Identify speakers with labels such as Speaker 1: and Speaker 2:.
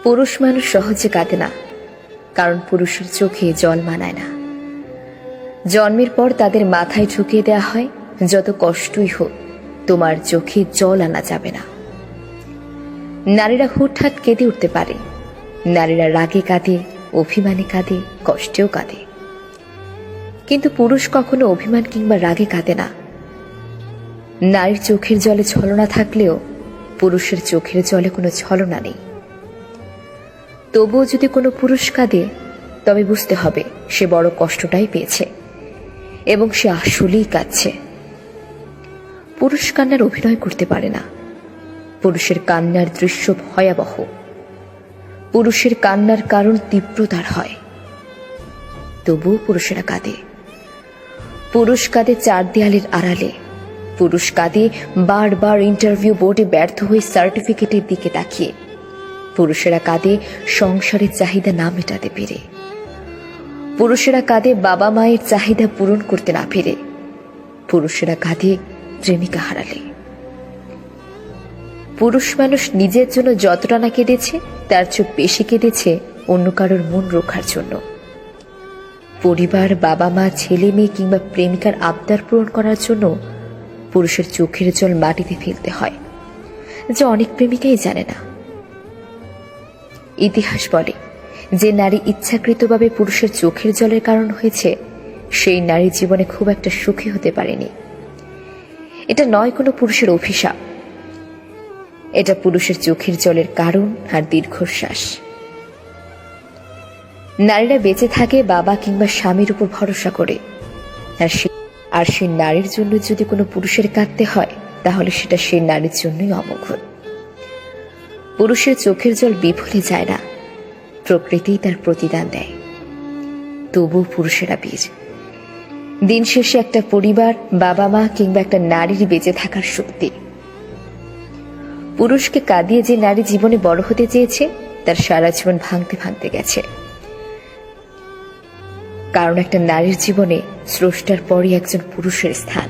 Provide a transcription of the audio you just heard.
Speaker 1: পুরুষ মানুষ সহজে কাঁদে না, কারণ পুরুষের চোখে জল মানায় না। জন্মের পর তাদের মাথায় ঢুকিয়ে দেয়া হয়, যত কষ্টই হোক তোমার চোখে জল আনা যাবে না। নারীরা হুটহাট কেঁদে উঠতে পারে, নারীরা রাগে কাঁদে, অভিমানে কাঁদে, কষ্টেও কাঁদে, কিন্তু পুরুষ কখনো অভিমান কিংবা রাগে কাঁদে না। নারীর চোখের জলে ছলনা থাকলেও পুরুষের চোখের জলে কোনো ছলনা নেই। তবুও যদি কোনো পুরুষ কাঁদে, তবে বুঝতে হবে সে বড় কষ্টটাই পেয়েছে এবং সে আসলেই কাঁদছে। পুরুষ কান্নার অভিনয় করতে পারে না। পুরুষের কান্নার দৃশ্য ভয়াবহ। পুরুষের কান্নার কারণ তীব্রতার হয়। তবুও পুরুষেরা কাঁদে। পুরুষ কাঁদে চার দেয়ালের আড়ালে। পুরুষ কাঁদে বারবার ইন্টারভিউ বোর্ডে ব্যর্থ হয়ে সার্টিফিকেটের দিকে তাকিয়ে। পুরুষেরা কাঁদে সংসারের চাহিদা না মেটাতে পেরে। পুরুষেরা কাঁদে বাবা মায়ের চাহিদা পূরণ করতে না পেরে। পুরুষেরা কাঁদে প্রেমিকা হারালে। পুরুষ মানুষ নিজের জন্য যতটা না কেঁদেছে, তার চেয়ে বেশি কেঁদেছে অন্য কারোর মন রক্ষার জন্য। পরিবার, বাবা মা, ছেলে মেয়ে কিংবা প্রেমিকার আবদার পূরণ করার জন্য পুরুষের চোখের জল মাটিতে ফেলতে হয়, যা অনেক প্রেমিকাই জানে না। ইতিহাস বলে, যে নারী ইচ্ছাকৃতভাবে পুরুষের চোখের জলের কারণ হয়েছে, সেই নারী জীবনে খুব একটা সুখী হতে পারেনি। এটা নয় কোনো পুরুষের অভিশাপ, এটা পুরুষের চোখের জলের কারণ আর দীর্ঘশ্বাস। নারীরা বেঁচে থাকে বাবা কিংবা স্বামীর উপর ভরসা করে, আর সেই নারীর জন্য যদি কোনো পুরুষের কাঁদতে হয়, তাহলে সেটা সেই নারীর জন্যই অমঙ্গল। পুরুষের চোখের জল বিফলে যায় না, প্রকৃতিই তার প্রতিদান দেয়। তবুও পুরুষেরা বীর। দিন শেষে একটা পরিবার, বাবা মা কিংবা একটা নারীর বেঁচে থাকার শক্তি। পুরুষকে কাঁদিয়ে যে নারী জীবনে বড় হতে চেয়েছে, তার সারা জীবন ভাঙতে ভাঙতে গেছে। কারণ একটা নারীর জীবনে স্রষ্টার পরই একজন পুরুষের স্থান।